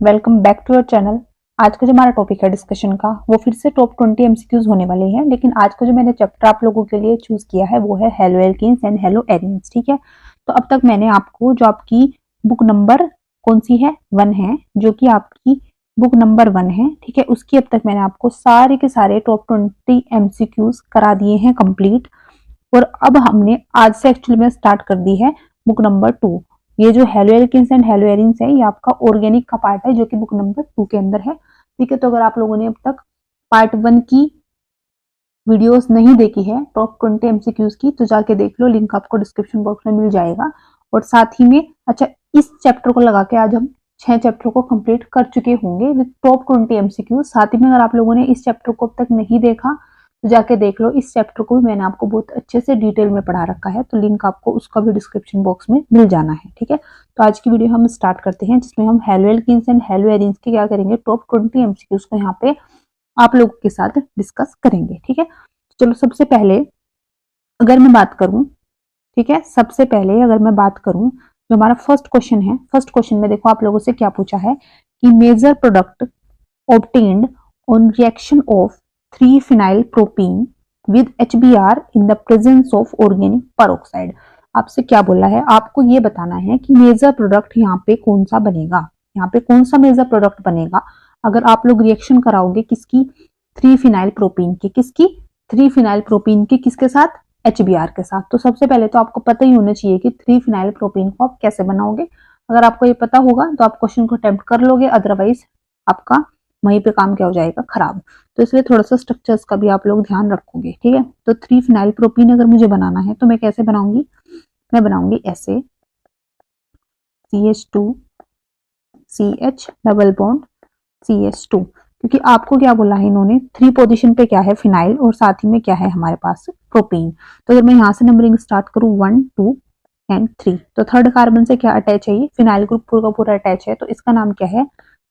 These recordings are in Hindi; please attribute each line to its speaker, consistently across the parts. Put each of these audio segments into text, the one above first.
Speaker 1: Welcome back to our channel. आज का जो हमारा टॉपिक है डिस्कशन का वो फिर से टॉप 20 एमसीक्यूज होने वाले हैं, लेकिन आज का जो मैंने चैप्टर आप लोगों के लिए चूज किया है वो है hello alkenes and hello arenes. ठीक है, तो अब तक मैंने आपको जो आपकी बुक नंबर कौन सी है 1 है, जो कि आपकी बुक नंबर 1 है, ठीक है, उसकी अब तक मैंने आपको सारे के सारे टॉप 20 एमसीक्यूज करा दिए हैं कंप्लीट। और अब हमने आज से एक्चुअली में स्टार्ट कर दी है बुक नंबर 2। ये जो hello alkenes and hello arenes है ये आपका ऑर्गेनिक का पार्ट है, जो कि बुक नंबर 2 के अंदर है। ठीक है, तो अगर आप लोगों ने अब तक पार्ट 1 की वीडियोस नहीं देखी है टॉप 20 एमसीक्यूज की, तो जाके देख लो, लिंक आपको डिस्क्रिप्शन बॉक्स में मिल जाएगा। और साथ ही में अच्छा, इस चैप्टर को लगा के आज हम 6 चैप्टर को कंप्लीट कर चुके होंगे विद टॉप 20 एमसीक्यूज। साथ ही में अगर आप लोगों ने इस चैप्टर को अब तक नहीं देखा तो जाके देख लो, इस चैप्टर को भी मैंने आपको बहुत अच्छे से डिटेल में पढ़ा रखा है, तो लिंक आपको उसका भी डिस्क्रिप्शन बॉक्स में मिल जाना है। ठीक है, तो आज की वीडियो हम स्टार्ट करते हैं, जिसमें हम hello alkenes and hello arenes के क्या करेंगे, टॉप 20 एमसीक्यूज को यहाँ पे आप लोगों के साथ डिस्कस करेंगे। ठीक है, चलो सबसे पहले अगर मैं बात करूं, ठीक है, सबसे पहले अगर मैं बात करूं, जो हमारा फर्स्ट क्वेश्चन है, फर्स्ट क्वेश्चन में देखो आप लोगों से क्या पूछा है कि major product obtained on reaction of 3-phenyl propene with HBr in the presence of organic peroxide। आपसे क्या बोला है, आपको ये बताना है कि मेजर प्रोडक्ट यहाँ पे कौन सा बनेगा, यहाँ पे कौन सा मेजर प्रोडक्ट बनेगा अगर आप लोग रिएक्शन कराओगे किसकी, 3-phenyl propene की, किसकी 3-phenyl propene की, किसके साथ, HBr के साथ। तो सबसे पहले तो आपको पता ही होना चाहिए कि 3-phenyl propene को आप कैसे बनाओगे। अगर आपको ये पता होगा तो आप क्वेश्चन को अटेम्प्ट कर लोगे, अदरवाइज आपका वहीं पे काम क्या हो जाएगा, खराब। तो इसलिए थोड़ा सा स्ट्रक्चर्स का भी आप लोग ध्यान रखोगे। ठीक है, तो 3-phenyl propene अगर मुझे बनाना है तो मैं कैसे बनाऊंगी, मैं बनाऊंगी ऐसे CH2 CH double bond CH2, क्योंकि आपको क्या बोला है इन्होंने, 3 पोजीशन पे क्या है फिनाइल और साथ ही में क्या है हमारे पास प्रोपीन। तो अगर मैं यहाँ से नंबरिंग स्टार्ट करूँ 1 2 एंड 3, तो थर्ड कार्बन से क्या अटैच है, ये फिनाइल ग्रुप पूरा का पूरा अटैच है, तो इसका नाम क्या है,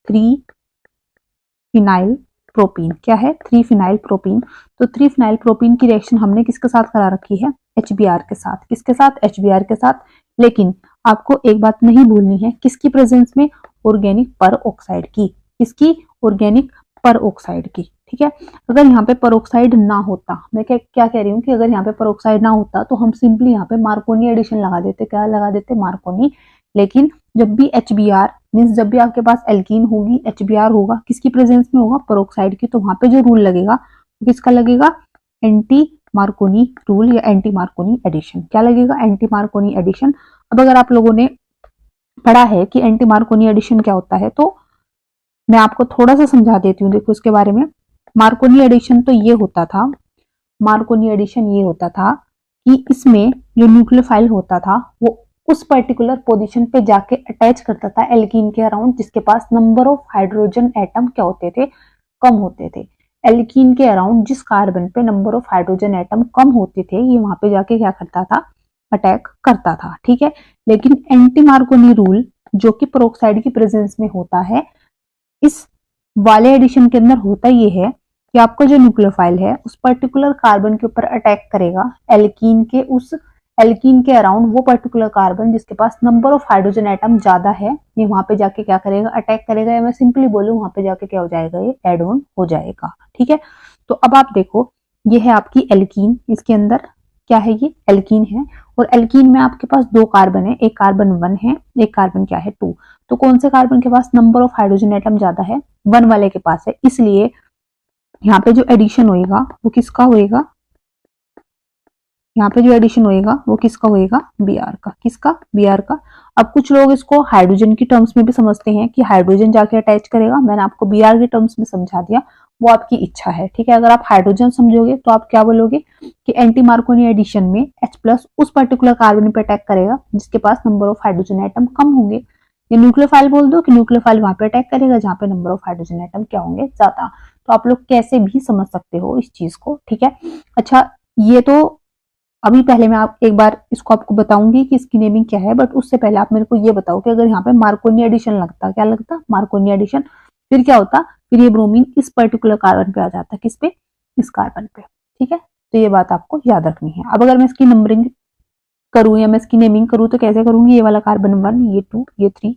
Speaker 1: 3-phenyl प्रोपीन। क्या है, 3-phenyl प्रोपीन। तो 3-phenyl प्रोपीन की रिएक्शन हमने किसके साथ करा रखी है, HBr के साथ। किसके साथ, HBr के साथ। लेकिन आपको एक बात नहीं भूलनी है, किसकी प्रेजेंस में, ऑर्गेनिक पर ऑक्साइड की, किसकी, ऑर्गेनिक पर ऑक्साइड की। ठीक है, अगर यहाँ पे परोक्साइड ना होता, मैं क्या कह रही हूँ कि अगर यहाँ पे परोक्साइड ना होता तो हम सिंपली यहाँ पे मार्कोनी एडिशन लगा देते, क्या लगा देते, मार्कोनी। लेकिन जब भी HBr मीन्स जब भी आपके पास एल्कीन होगी, HBr होगा, किसकी प्रेजेंस में होगा, परोक्साइड की, तो वहां पे जो रूल लगेगा किसका लगेगा, एंटी मार्कोनी रूल या एंटी मार्कोनी एडिशन। क्या लगेगा, एंटी मार्कोनी एडिशन। अब अगर आप लोगों ने पढ़ा है कि एंटी मार्कोनी एडिशन क्या होता है, तो मैं आपको थोड़ा सा समझा देती हूँ। देखो इसके बारे में, मार्कोनी एडिशन तो ये होता था, मार्कोनी एडिशन ये होता था कि इसमें जो न्यूक्लियोफाइल होता था वो उस पर्टिकुलर पोजीशन पे जाके अटैच करता था एल्कीन के अराउंड, जिसके पास नंबर ऑफ हाइड्रोजन एटम क्या होते थे, कम होते थे। एल्कीन के अराउंड जिस कार्बन पे नंबर ऑफ हाइड्रोजन एटम कम होते थे, ये वहां पे जाके क्या करता था, अटैक करता था। ठीक है, लेकिन एंटी मार्कोनी रूल जो कि पेरोक्साइड की प्रेजेंस में होता है, इस वाले एडिशन के अंदर होता ये है कि आपका जो न्यूक्लियोफाइल है उस पर्टिकुलर कार्बन के ऊपर अटैक करेगा एल्कीन के, उस एल्कीन के अराउंड वो पर्टिकुलर कार्बन जिसके पास नंबर ऑफ हाइड्रोजन एटम ज्यादा है, ये वहां पे जाके क्या करेगा, अटैक करेगा, या मैं सिंपली बोलूं वहां पे जाके क्या हो जाएगा, ये एड ऑन हो जाएगा। ठीक है, तो अब आप देखो, ये है आपकी एल्कीन, इसके अंदर क्या है, ये एल्कीन है, और एल्कीन में आपके पास 2 कार्बन है, एक कार्बन 1 है, एक कार्बन क्या है 2। तो कौन से कार्बन के पास नंबर ऑफ हाइड्रोजन एटम ज्यादा है, 1 वाले के पास है, इसलिए यहाँ पे जो एडिशन होएगा वो किसका होएगा, यहाँ पे जो एडिशन होएगा वो किसका होएगा, Br का। किसका, Br का। अब कुछ लोग इसको हाइड्रोजन की टर्म्स में भी समझते हैं कि हाइड्रोजन जाके अटैच करेगा, मैंने आपको Br के टर्म्स में समझा दिया, वो आपकी इच्छा है। ठीक है, अगर आप हाइड्रोजन समझोगे तो आप क्या बोलोगे कि एंटी मार्कोनी एडिशन में H+ उस पर्टिकुलर कार्बन पे अटैक करेगा जिसके पास नंबर ऑफ हाइड्रोजन एटम कम होंगे, या न्यूक्लियोफाइल बोल दो कि न्यूक्लियोफाइल वहां पे अटैक करेगा जहां पे नंबर ऑफ हाइड्रोजन एटम क्या होंगे, ज्यादा। तो आप लोग कैसे भी समझ सकते हो इस चीज को। ठीक है, अच्छा, ये तो अभी पहले मैं आप एक बार इसको आपको बताऊंगी कि इसकी नेमिंग क्या है, बट उससे पहले आप मेरे को ये बताओ कि अगर यहाँ पे मार्कोनी एडिशन लगता, क्या लगता, मार्कोनी एडिशन, फिर क्या होता, फिर ये ब्रोमीन इस पर्टिकुलर कार्बन पे आ जाता, किस पे, इस कार्बन पे। ठीक है, तो ये बात आपको याद रखनी है। अब अगर मैं इसकी नंबरिंग करूँ या मैं इसकी नेमिंग करूँ तो कैसे करूंगी, ये वाला कार्बन 1, ये 2, ये 3,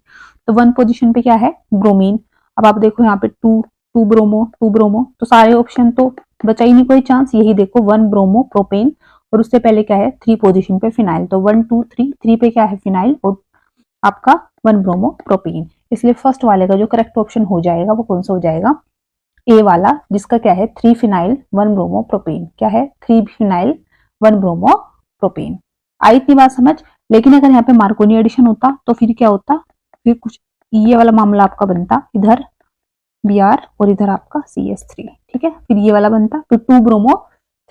Speaker 1: तो 1 पोजीशन पे क्या है, ब्रोमीन। अब आप देखो यहाँ पे 2 2 ब्रोमो 2 ब्रोमो, तो सारे ऑप्शन तो बचा ही नहीं कोई चांस। यही देखो 1 ब्रोमो प्रोपेन, और उससे पहले क्या है 3 पोजीशन पे फिनाइल, तो 1 2 3, 3 पे क्या है फिनाइल और आपका 1 ब्रोमो प्रोपेन। इसलिए फर्स्ट वाले का जो करेक्ट ऑप्शन हो जाएगा वो कौन सा हो जाएगा, ए वाला, जिसका क्या है 3 फिनाइल 1 ब्रोमो प्रोपेन। क्या है 3 फिनाइल 1 ब्रोमो प्रोपेन। आई इतनी बात समझ। लेकिन अगर यहाँ पे मार्कोनी एडिशन होता तो फिर क्या होता, फिर कुछ ये वाला मामला आपका बनता, इधर Br और इधर आपका CH3, ठीक है। फिर ये वाला बनता, फिर 2 bromo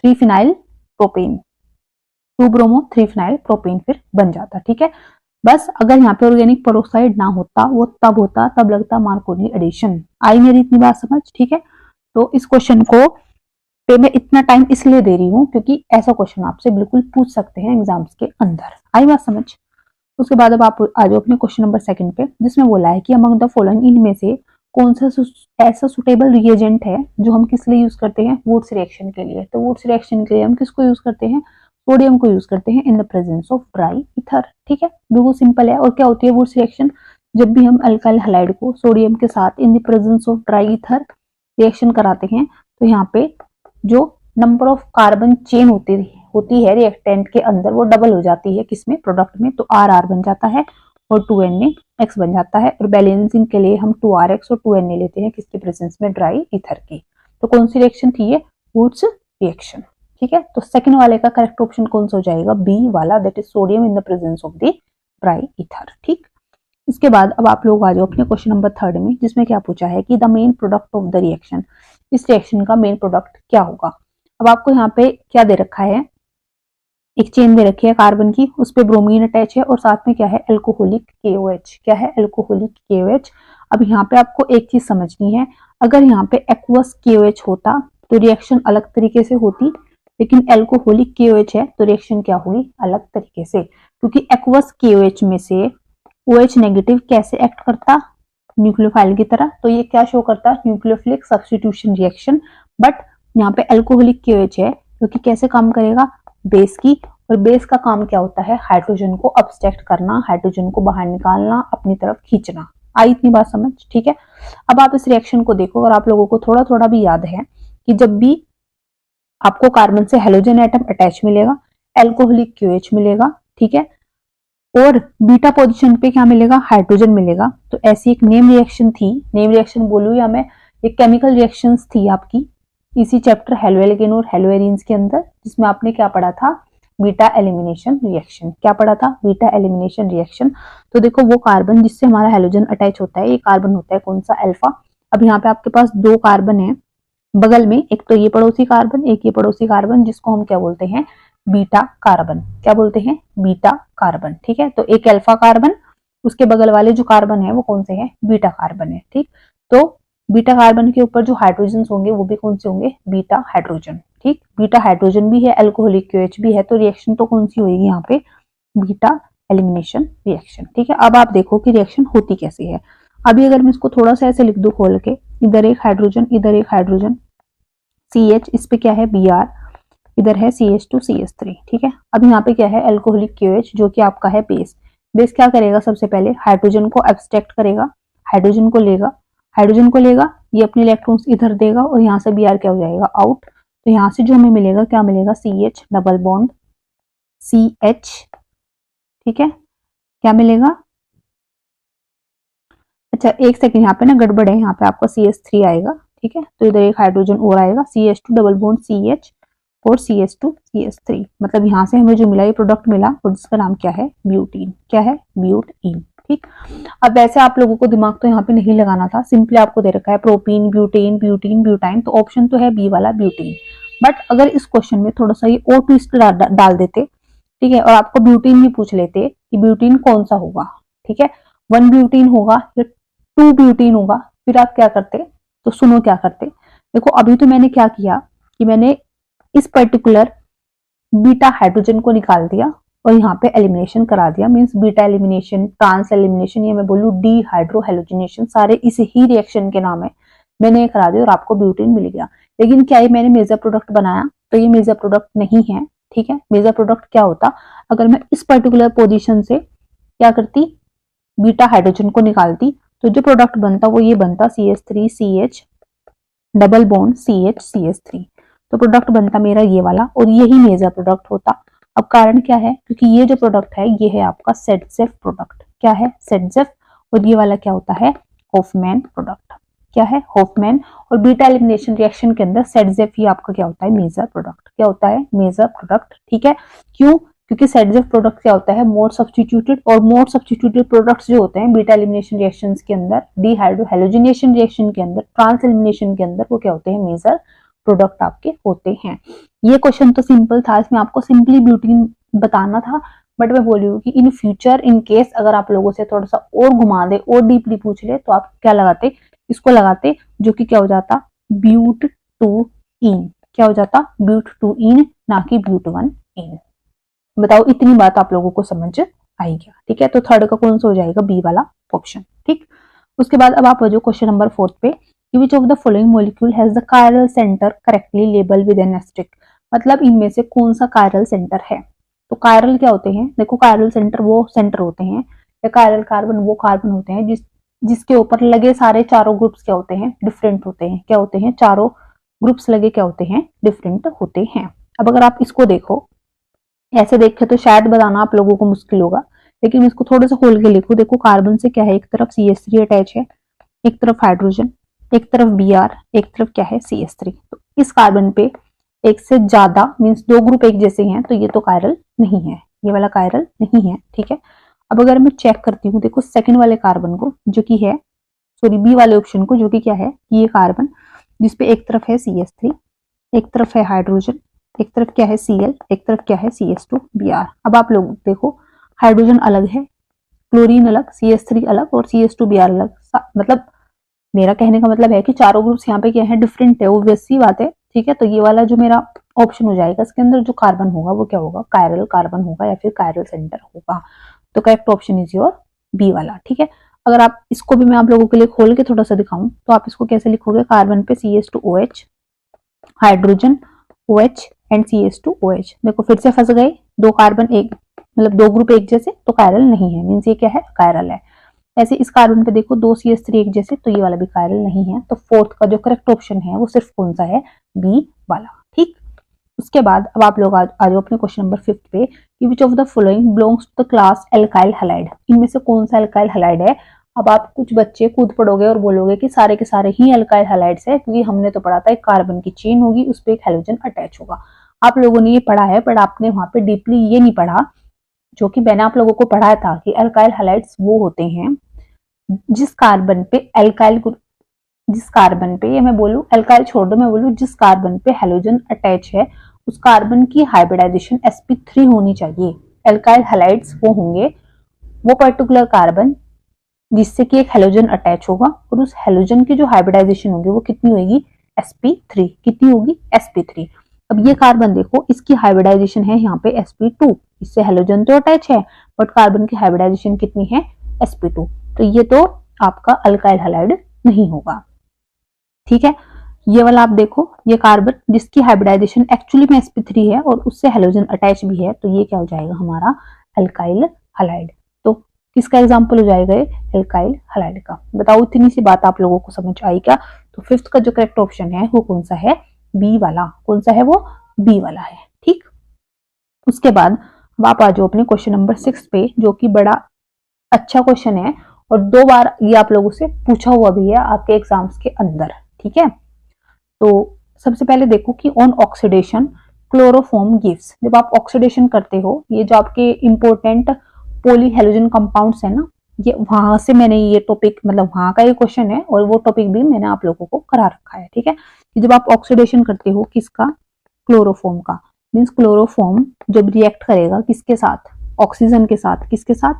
Speaker 1: 3 phenyl propane, 2 bromo 3 phenyl propane फिर बन जाता, ठीक है। बस अगर यहाँ पे ऑर्गेनिक पेरोक्साइड ना होता, वो तब होता, तब लगता मार्कोनी एडिशन। आई मेरी इतनी बात समझ, ठीक है। तो इस क्वेश्चन को पे मैं इतना टाइम इसलिए दे रही हूँ क्योंकि ऐसा क्वेश्चन आपसे बिल्कुल पूछ सकते हैं एग्जाम्स के अंदर। आई बात समझ। उसके बाद अब आप आ जाओ अपने क्वेश्चन नंबर 2 पे, जिसमें बोला है कि अमंग द फॉलोइंग इनमें से कौन सा ऐसा सुटेबल रिएजेंट है जो हम किस लिए यूज करते हैं, वुड्स रिएक्शन के लिए। तो वुड्स रिएक्शन के लिए हम किसको यूज करते हैं, सोडियम को यूज करते हैं in the presence of dry ether, ठीक है। बिल्कुल सिंपल है। और क्या होती है वुड्स रिएक्शन, जब भी हम अल्काइल हैलाइड को सोडियम के साथ in the presence of dry ether reaction कराते हैं, तो यहाँ पे जो नंबर ऑफ कार्बन चेन होती है रिएक्टेंट के अंदर, वो डबल हो जाती है किसमें, प्रोडक्ट में। तो RR बन जाता है और 2Na बन जाता है। और बैलेंसिंग के लिए हम 2RX और 2Na लेते हैं किसके प्रेजेंस में, ड्राई ईथर की। तो कौन सी रिएक्शन थी ये, वुड्स रिएक्शन, ठीक है। तो सेकंड वाले का करेक्ट ऑप्शन कौन सा हो जाएगा, बी वाला, that is sodium in the presence of the dry ether, ठीक। इसके बाद अब आप लोग आ जाओ अपने क्वेश्चन नंबर 3 में, जिसमें क्या पूछा है कि the main product of the reaction, इस रिएक्शन का मेन प्रोडक्ट क्या होगा। अब आपको यहाँ पे क्या दे रखा है, एक चेन दे रखी है कार्बन की, उस पे ब्रोमीन अटैच है और साथ में क्या है अल्कोहलिक KOH। क्या है अल्कोहलिक KOH। अब यहाँ पे आपको एक चीज समझनी है, अगर यहाँ पे एक्वस KOH होता तो रिएक्शन अलग तरीके से होती, लेकिन अल्कोहलिक KOH है तो रिएक्शन क्या होगी, अलग तरीके से। क्योंकि एक्वस KOH में से OH नेगेटिव कैसे एक्ट करता, न्यूक्लियोफाइल की तरह, तो ये क्या शो करता, न्यूक्लियोफिलिक सब्स्टिट्यूशन रिएक्शन। बट यहाँ पे अल्कोहलिक KOH है क्योंकि कैसे काम करेगा, बेस की, और बेस का काम क्या होता है, हाइड्रोजन को अब्स्ट्रैक्ट करना, हाइड्रोजन को बाहर निकालना, अपनी तरफ खींचना। आई इतनी बात समझ, ठीक है। अब आप इस रिएक्शन को देखो और आप लोगों को थोड़ा थोड़ा भी याद है कि जब भी आपको कार्बन से हेलोजन एटम अटैच मिलेगा, अल्कोहलिक KOH मिलेगा, ठीक है, और बीटा पोजीशन पे क्या मिलेगा, हाइड्रोजन मिलेगा। तो ऐसी एक नेम रिएक्शन थी, नेम रिएक्शन बोलूं या मैं, एक केमिकल रिएक्शंस थी आपकी इसी चैप्टर हेलोएल्केन और हेलोएरीन्स के अंदर, जिसमें आपने क्या पढ़ा था, बीटा एलिमिनेशन रिएक्शन। क्या पढ़ा था, बीटा एलिमिनेशन रिएक्शन। तो देखो वो कार्बन जिससे हमारा हेलोजन अटैच होता है, ये कार्बन होता है कौन सा, अल्फा। अब यहाँ पे आपके पास 2 कार्बन है बगल में, एक तो ये पड़ोसी कार्बन, एक ये पड़ोसी कार्बन, जिसको हम क्या बोलते हैं, बीटा कार्बन। क्या बोलते हैं, बीटा कार्बन, ठीक है। तो एक अल्फा कार्बन, उसके बगल वाले जो कार्बन है वो कौन से हैं, बीटा कार्बन है, ठीक। तो बीटा कार्बन के ऊपर जो हाइड्रोजन होंगे वो भी कौन से होंगे, बीटा हाइड्रोजन, ठीक। बीटा हाइड्रोजन भी है, अल्कोहलिक KOH भी है, तो रिएक्शन तो कौन सी होगी यहाँ पे, बीटा एलिमिनेशन रिएक्शन, ठीक है। अब आप देखो कि रिएक्शन होती कैसे है। अभी अगर मैं इसको थोड़ा सा ऐसे लिख दूं खोल के, इधर एक हाइड्रोजन, इधर एक हाइड्रोजन, CH, इस पे क्या है Br, इधर है CH2 CH3, ठीक है। अब यहाँ पे क्या है अल्कोहलिक KOH जो कि आपका है बेस। बेस क्या करेगा, सबसे पहले हाइड्रोजन को एब्स्ट्रैक्ट करेगा, हाइड्रोजन को लेगा, हाइड्रोजन को लेगा, ये अपने इलेक्ट्रॉन्स इधर देगा और यहाँ से Br क्या हो जाएगा, आउट। तो यहाँ से जो हमें मिलेगा, क्या मिलेगा, CH डबल बॉन्ड CH, ठीक है। क्या मिलेगा, अच्छा एक सेकंड, यहाँ पे ना गड़बड़ है, यहाँ पे आपका CH3 आएगा, ठीक है। तो इधर एक हाइड्रोजन और आएगा, CH2 डबल बॉन्ड CH और CH2 CH3, मतलब यहाँ से हमें जो मिला ये प्रोडक्ट मिला और जिसका नाम क्या है, ब्यूटीन। क्या है, ब्यूटीन, ठीक। अब वैसे आप लोगों को दिमाग तो यहाँ पे नहीं लगाना था, सिंपली आपको दे रखा है प्रोपीन, ब्यूटेन, ब्यूटीन, ब्यूटाइन, तो ऑप्शन तो है बी वाला ब्यूटीन। बट अगर इस क्वेश्चन में थोड़ा सा ये और ट्विस्ट डाल देते, ठीक है, और आपको ब्यूटीन भी पूछ लेते कि ब्यूटीन कौन सा होगा, ठीक है, 1 ब्यूटीन होगा या 2 ब्यूटीन होगा, फिर आप क्या करते, तो सुनो क्या करते। देखो अभी तो मैंने क्या किया कि मैंने इस पर्टिकुलर बीटा हाइड्रोजन को निकाल दिया और यहाँ पे एलिमिनेशन करा दिया, means beta elimination, trans elimination, या मैं बोलूँ डी हाइड्रो हेलोजिनेशन, सारे इस ही रिएक्शन के नाम है, मैंने ये करा दिया और आपको ब्यूटीन मिल गया। लेकिन क्या ये मैंने मेजर प्रोडक्ट बनाया, तो ये मेजर प्रोडक्ट नहीं है, ठीक है। मेजर प्रोडक्ट क्या होता, अगर मैं इस पर्टिकुलर पोजीशन से क्या करती, बीटा हाइड्रोजन को निकालती, तो जो प्रोडक्ट बनता वो ये बनता CH3CH डबल बॉन्ड CH तो प्रोडक्ट बनता मेरा ये वाला, और यही मेजर प्रोडक्ट होता। अब कारण क्या है, क्योंकि ये जो प्रोडक्ट है ये है आपका सेडजेफ प्रोडक्ट। क्या है, सेडजेफ। और ये वाला क्या होता है, हॉफमैन प्रोडक्ट। क्या है, हॉफमैन। और बीटा एलिमिनेशन रिएक्शन के अंदर सेडजेफ ही आपका क्या होता है, मेजर प्रोडक्ट। क्या होता है, मेजर प्रोडक्ट। ठीक है, क्यों, क्योंकि सेडजेफ प्रोडक्ट क्या होता है, मोर सब्स्टिट्यूटेड, और मोर सब्स्टिट्यूटेड प्रोडक्ट्स जो होते हैं बीटा एलिमिनेशन रिएक्शंस के अंदर, डीहाइड्रोहेलोजिनेशन रिएक्शन के अंदर, ट्रांस एलिमिनेशन के अंदर, वो क्या होते हैं, मेजर प्रोडक्ट आपके होते हैं। ये क्वेश्चन तो सिंपल था, इसमें आपको सिंपली ब्यूटीन बताना था, बट मैं बोल रही हूँ कि इन फ्यूचर इन केस अगर आप लोगों से थोड़ा सा और घुमा दे और डीपली पूछ ले, तो आप क्या लगाते, इसको लगाते, जो कि क्या हो जाता, ब्यूट टू इन। क्या हो जाता, ब्यूट टू इन, ना कि ब्यूट वन इन। बताओ, इतनी बात आप लोगों को समझ आई क्या। ठीक है, तो थर्ड का कौन सा हो जाएगा, बी वाला ऑप्शन। ठीक, उसके बाद अब आप जो क्वेश्चन नंबर 4 पे, which of the following molecule has the chiral center correctly labeled with an asterisk, मतलब इनमें से कौन सा chiral center है। तो chiral क्या होते हैं, देखो chiral center वो सेंटर होते हैं, या chiral कार्बन वो कार्बन होते हैं जिसके ऊपर लगे सारे चारों ग्रुप्स क्या होते हैं, डिफरेंट होते हैं। क्या होते हैं, चारों ग्रुप्स लगे क्या होते हैं, डिफरेंट होते हैं। अब अगर आप इसको देखो, ऐसे देखे तो शायद बताना आप लोगों को मुश्किल होगा, लेकिन इसको थोड़ा सा खोल के लिखो। देखो कार्बन से क्या है, एक तरफ CH3 अटैच है, एक तरफ हाइड्रोजन, एक तरफ Br, एक तरफ क्या है, CH3। तो इस कार्बन पे एक से ज्यादा मींस दो ग्रुप एक जैसे हैं, तो ये तो कायरल नहीं है, ये वाला कायरल नहीं है। ठीक है, अब अगर मैं चेक करती हूँ, देखो सेकंड वाले कार्बन को, जो कि है सॉरी बी वाले ऑप्शन को, जो कि क्या है, ये कार्बन जिसपे एक तरफ है CH3, एक तरफ है हाइड्रोजन, एक तरफ क्या है Cl, एक तरफ क्या है CH2Br। अब आप लोग देखो, हाइड्रोजन अलग है, क्लोरीन अलग, CH3 अलग और CH2Br अलग। मतलब मेरा कहने का मतलब है कि चारों ग्रुप्स यहाँ पे क्या है, डिफरेंट है, वो वैसी बात है। ठीक है, तो ये वाला जो मेरा ऑप्शन हो जाएगा, इसके अंदर जो कार्बन होगा वो क्या होगा, कायरल कार्बन होगा या फिर कायरल सेंटर होगा। तो correct option is your B वाला। ठीक है, अगर आप इसको भी मैं आप लोगों के लिए खोल के थोड़ा सा दिखाऊं, तो आप इसको कैसे लिखोगे, कार्बन पे CH2OH, hydrogen OH and CH2OH। देखो फिर से फंस गए, दो कार्बन एक मतलब दो ग्रुप एक जैसे, तो कायरल नहीं है, मीन्स ये क्या है, कायरल है। ऐसे इस कार्बन पे देखो दो CH3 एक जैसे, तो ये वाला भी कायरल नहीं है। तो फोर्थ का जो करेक्ट ऑप्शन है वो सिर्फ कौन सा है, बी वाला। ठीक, उसके बाद अब आप लोग आ जाओ अपने क्वेश्चन नंबर 5 पे, कि which of the following belongs to the class alkyl halide. इनमें से कौन सा एल्काइल हैलाइड है। अब आप कुछ बच्चे कूद पड़ोगे और बोलोगे कि सारे के सारे ही एल्काइल हैलाइड्स है, क्योंकि हमने तो पढ़ा था एक कार्बन की चेन होगी, उस पर एक हेलोजन अटैच होगा। आप लोगों ने ये पढ़ा है, पर आपने वहां पे डीपली ये नहीं पढ़ा जो कि मैंने आप लोगों को पढ़ाया था, कि एल्काइल हैलाइड्स वो होते हैं जिस कार्बन पे एल्काइल, जिस कार्बन पे, ये मैं बोलूं एल्काइल छोड़ दो, मैं बोलूं जिस कार्बन पे हेलोजन अटैच है, उस कार्बन की हाइब्रिडाइजेशन sp3 होनी चाहिए। एल्काइल हैलाइड्स वो होंगे, वो पर्टिकुलर कार्बन जिससे कि एक हेलोजन अटैच होगा, और उस हेलोजन की जो हाइब्रिडाइजेशन होगी वो कितनी होगी, sp3। कितनी होगी, sp3। अब ये कार्बन देखो, इसकी हाइब्रिडाइजेशन है यहाँ पे sp2, इससे हेलोजन तो अटैच है, बट कार्बन की हाइब्रिडाइजेशन कितनी है, sp2। तो ये तो आपका अल्काइल हैलाइड नहीं होगा। ठीक है, ये वाला आप देखो, ये कार्बन जिसकी हाइब्रिडाइजेशन एक्चुअली में sp3 है और उससे हेलोजन अटैच भी है, तो ये क्या हो जाएगा हमारा अल्काइल हैलाइड। तो किसका एग्जांपल हो जाएगा, अल्काइल हैलाइड का। बताओ, इतनी सी बात आप लोगों को समझ आई क्या। तो फिफ्थ का जो करेक्ट ऑप्शन है वो कौन सा है, बी वाला। कौन सा है वो, बी वाला है। ठीक, उसके बाद आप आ जाओ अपने क्वेश्चन नंबर 6 पे, जो कि बड़ा अच्छा क्वेश्चन है और 2 बार ये आप लोगों से पूछा हुआ भी है आपके एग्जाम्स के अंदर। ठीक है, तो सबसे पहले देखो कि ऑन ऑक्सीडेशन क्लोरोफॉर्म गिव्स। जब आप ऑक्सीडेशन करते हो, ये जो आपके इंपॉर्टेंट पॉलीहेलोजन कंपाउंड्स है ना, ये वहां से मैंने ये टॉपिक मतलब वहां का ये क्वेश्चन है, और वो टॉपिक भी मैंने आप लोगों को करा रखा है। ठीक है, कि जब आप ऑक्सीडेशन करते हो किसका, क्लोरोफॉर्म का, मीन्स क्लोरोफॉर्म जब रिएक्ट करेगा किसके साथ, ऑक्सीजन के साथ। किसके साथ,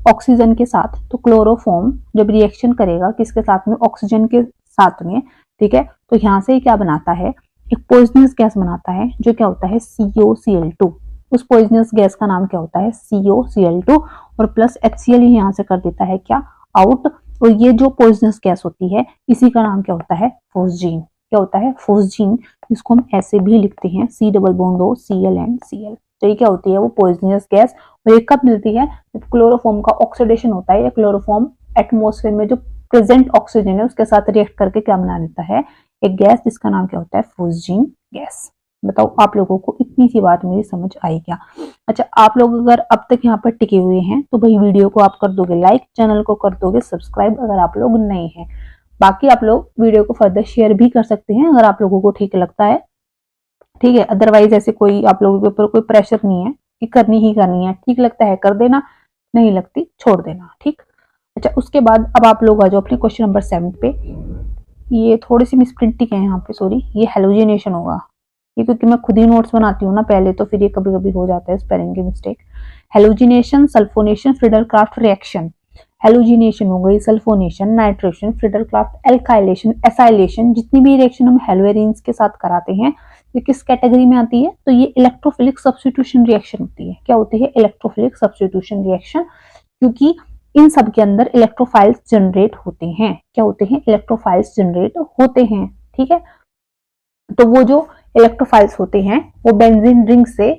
Speaker 1: ऑक्सीजन के साथ। तो क्लोरोफॉर्म जब रिएक्शन करेगा किसके साथ में, ऑक्सीजन के साथ में। ठीक है, तो यहाँ से क्या बनाता है, एक पॉइजनस गैस बनाता है, जो क्या होता है COCl2। उस पॉइजनस गैस का नाम क्या होता है, COCl2, और प्लस HCl ही यहाँ से कर देता है क्या, आउट। और ये जो पॉइजनस गैस होती है, इसी का नाम क्या होता है, फोस्जीन। क्या होता है, फोस्जीन, जिसको हम ऐसे भी लिखते हैं C double bond O Cl and Cl। तो ये क्या होती है, वो पॉइजनस गैस। और ये कब मिलती है, जब क्लोरोफॉर्म का ऑक्सीडेशन होता है या क्लोरोफॉर्म एटमोस्फेयर में जो प्रेजेंट ऑक्सीजन है उसके साथ रिएक्ट करके क्या बना देता है, एक गैस जिसका नाम क्या होता है, फोस्जीन गैस। बताओ आप लोगों को इतनी सी बात मेरी समझ आई क्या? अच्छा, आप लोग अगर अब तक यहाँ पर टिके हुए हैं तो भाई वीडियो को आप कर दोगे लाइक, चैनल को कर दोगे सब्सक्राइब अगर आप लोग नए हैं। बाकी आप लोग वीडियो को फर्दर शेयर भी कर सकते हैं अगर आप लोगों को ठीक लगता है, ठीक है। अदरवाइज ऐसे कोई आप लोगों के ऊपर कोई प्रेशर नहीं है कि करनी ही करनी है, ठीक लगता है कर देना, नहीं लगती छोड़ देना, ठीक। अच्छा, उसके बाद अब आप लोग आ जाओ अपने क्वेश्चन नंबर 7 पे। ये थोड़ी सी मिसप्रिंटिंग है यहाँ पे, सॉरी, ये हेलोजिनेशन होगा, ये क्योंकि मैं खुद ही नोट्स बनाती हूँ ना पहले, तो फिर ये कभी कभी हो जाता है स्पेलिंग की mistake. Halogenation, sulphonation, Friedel-Crafts reaction. Halogenation हो गई, sulphonation, nitration, Friedel-Crafts, alkylation, acylation, जितनी भी रिएक्शन हम हेलोएरिन्स के साथ कराते हैं ये किस कैटेगरी में आती है, तो ये इलेक्ट्रोफिलिक सब्स्टिट्यूशन रिएक्शन होती है। क्या होती है, इलेक्ट्रोफिलिक सब्स्टिट्यूशन रिएक्शन, क्योंकि इन सब के अंदर इलेक्ट्रोफाइल्स जनरेट होते हैं। क्या होते हैं, इलेक्ट्रोफाइल्स जनरेट होते हैं, ठीक है। तो वो जो इलेक्ट्रोफाइल्स होते हैं वो बेंजीन रिंग से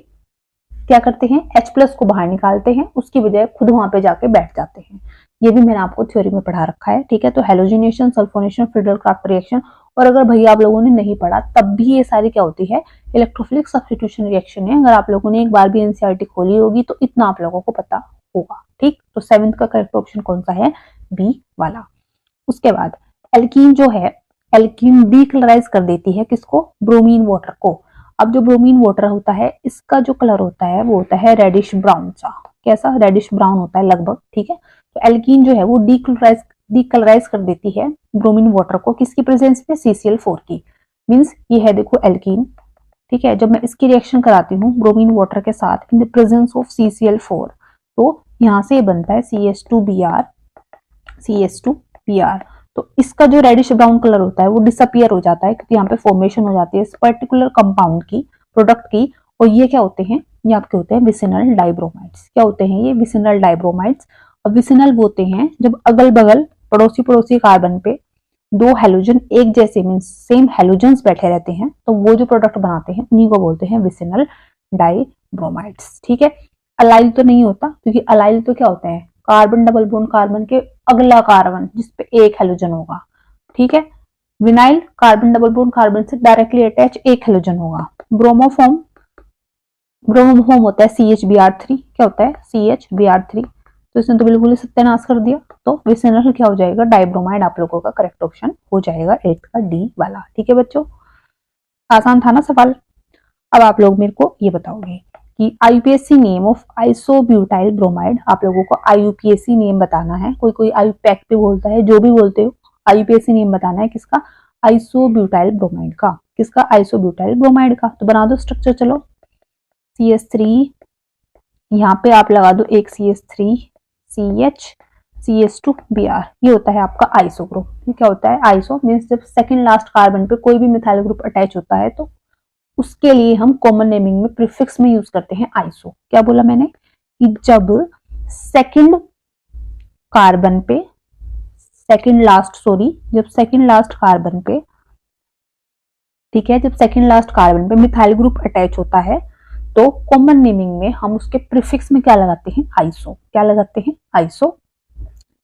Speaker 1: क्या करते हैं, H+ को बाहर निकालते हैं, उसकी बजाय खुद वहां पे जाके बैठ जाते हैं। ये भी मैंने आपको थ्योरी में पढ़ा रखा है, ठीक है। तो हेलोजिनेशन, सल्फोनेशन, फ्रीडल-क्राफ्ट रिएक्शन, और अगर भैया आप लोगों ने नहीं पढ़ा तब भी ये सारी क्या होती है, इलेक्ट्रोफिलिक सब्स्टिट्यूशन रिएक्शन है। अगर आप लोगों ने एक बार भी एनसीईआरटी खोली होगी तो इतना आप लोगों को पता होगा, ठीक। तो 7th का करेक्ट ऑप्शन कौन सा है, बी वाला। उसके बाद एल्कीन जो है, एल्कीन डीकलराइज कर देती है किसको, ब्रोमीन वाटर को। अब जो ब्रोमीन वाटर होता है इसका जो कलर होता है वो होता है रेडिश ब्राउन सा, कैसा, रेडिश ब्राउन होता है लगभग, ठीक है। तो एल्कीन जो है वो डीकलराइज कर देती है ब्रोमीन वाटर को, किसकी प्रेजेंस में, CCl4 की। मींस ये है देखो एल्कीन, ठीक है। जब मैं इसकी रिएक्शन कराती हूँ ब्रोमीन वाटर के साथ in the presence of CCl4, तो यहाँ से बनता है CH2Br, CH2Br। तो इसका जो रेडिश ब्राउन कलर होता है वो डिसअपियर हो जाता है, क्योंकि यहाँ पे फॉर्मेशन हो जाती है इस पर्टिकुलर कंपाउंड की, प्रोडक्ट की। और ये क्या होते हैं, ये आपके होते हैं विसिनल डाइब्रोमाइड्स। क्या होते हैं ये, विसिनल डाइब्रोमाइड्स। और विसिनल वो होते हैं जब अगल बगल पड़ोसी पड़ोसी कार्बन पे दो हेलोजन एक जैसे मीन सेम हेलोजन्स बैठे रहते हैं, तो वो जो प्रोडक्ट बनाते हैं उन्हीं को बोलते हैं विसिनल डाइब्रोमाइड्स, ठीक है। अलाइल तो नहीं होता, क्योंकि अलाइल तो क्या होते हैं, कार्बन डबल बॉन्ड कार्बन के अगला कार्बन जिसपे एक हेलोजन होगा, ठीक है। Vinyl carbon double bond carbon से डायरेक्टली अटैच एक हेलोजन होगा। ब्रोमोफॉर्म, ब्रोमोफॉर्म होता है CHBr3, क्या होता है, CHBr3। तो इसने तो बिल्कुल ही सत्यानाश कर दिया, तो विसिनल क्या हो जाएगा, डाइब्रोमाइड आप लोगों का करेक्ट ऑप्शन हो जाएगा 8th का D वाला, ठीक है बच्चों। आसान था ना सवाल। अब आप लोग मेरे को ये बताओगे कि IUPAC name of isobutyl bromide, आप लोगों को IUPAC नेम बताना है। कोई कोई IUPAC भी बोलता है, जो भी बोलते हो, IUPAC नेम बताना है किसका, आइसोब्यूटाइल ब्रोमाइड का। किसका, आइसोब्यूटाइल ब्रोमाइड का। तो बना दो स्ट्रक्चर, चलो। CH3, यहाँ पे आप लगा दो एक CH3, CH, CH2Br, ये होता है आपका आइसो ग्रुप। ये क्या होता है, आइसो मीन्स जब सेकंड लास्ट कार्बन पे कोई भी मिथाइल ग्रुप अटैच होता है तो उसके लिए हम कॉमन नेमिंग में प्रीफिक्स में यूज करते हैं आइसो। क्या बोला मैंने, कि जब सेकंड कार्बन पे, सेकंड लास्ट, सॉरी, जब सेकंड लास्ट कार्बन पे, ठीक है, जब सेकंड लास्ट कार्बन पे मिथाइल ग्रुप अटैच होता है तो कॉमन नेमिंग में हम उसके प्रीफिक्स में क्या लगाते हैं, आइसो। क्या लगाते हैं, आइसो।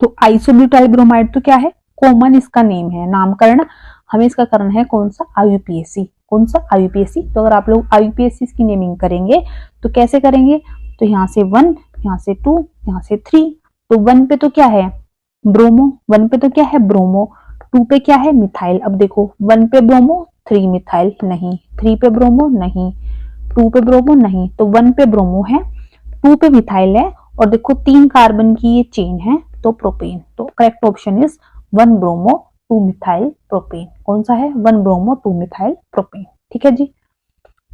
Speaker 1: तो आइसोब्यूटाइल ब्रोमाइड तो क्या है, कॉमन इसका नेम है, नामकरण हमें इसका करना है कौन सा, IUPAC। कौन सा, IUPAC। तो अगर आप लोग IUPAC की नेमिंग करेंगे तो कैसे करेंगे, तो यहाँ से 1, यहाँ से 2, यहाँ से 3। तो 1 पे तो क्या है, ब्रोमो, 1 पे तो क्या है, ब्रोमो। 2 पे क्या है, मिथाइल। अब देखो 1 पे ब्रोमो, 3 मिथाइल नहीं, 3 पे ब्रोमो नहीं, 2 पे ब्रोमो नहीं, तो 1 पे ब्रोमो है, 2 पे मिथाइल है, और देखो 3 कार्बन की ये चेन है तो प्रोपेन। तो correct option is 1 bromo 2 methyl propane. कौन सा है, 1 ब्रोमो 2 मिथाइल प्रोपेन, ठीक है जी।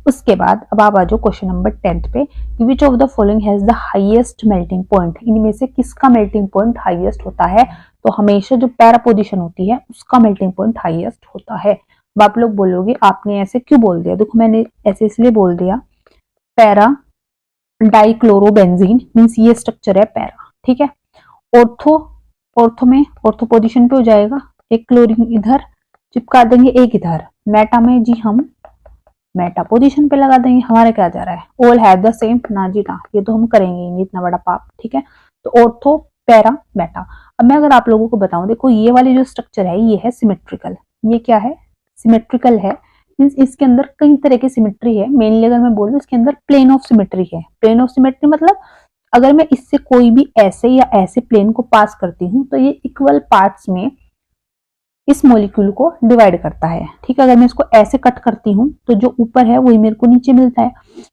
Speaker 1: उसके बाद अब आप आ जाओ क्वेश्चन नंबर 10 पे, विच of the following has the highest melting point, इनमें से किसका मेल्टिंग पॉइंट हाईएस्ट होता है। तो हमेशा जो पैरा पोजीशन होती है उसका मेल्टिंग पॉइंट हाईएस्ट होता है। अब आप लोग बोलोगे आपने ऐसे क्यों बोल दिया, देखो मैंने ऐसे इसलिए बोल दिया, पैरा डाइक्लोरोबेंजीन मींस ये स्ट्रक्चर है पैरा, ठीक है। ऑर्थो, ऑर्थो में ऑर्थो पोजीशन पे हो जाएगा, एक क्लोरीन इधर चिपका देंगे, एक इधर। मेटा में जी हम मेटा पोजीशन पे लगा देंगे। हमारा क्या जा रहा है, ऑल हैव द सेम, ना जी ना, ये तो हम करेंगे नहीं, इतना बड़ा पाप, ठीक है। तो ऑर्थो पैरा मेटा। अब मैं अगर आप लोगों को बताऊं, देखो ये वाली जो स्ट्रक्चर है ये है सिमेट्रिकल। ये क्या है, सिमेट्रिकल है, मींस इसके अंदर कई तरह की सिमेट्री है। मेनली अगर मैं बोलूं इसके अंदर प्लेन ऑफ सिमेट्री है। प्लेन ऑफ सिमेट्री मतलब अगर मैं इससे कोई भी ऐसे या ऐसे प्लेन को पास करती हूँ तो ये इक्वल पार्ट्स में इस मॉलिक्यूल को डिवाइड करता है, ठीक है। अगर मैं इसको ऐसे कट करती हूँ तो जो ऊपर है वही मेरे को नीचे मिलता है।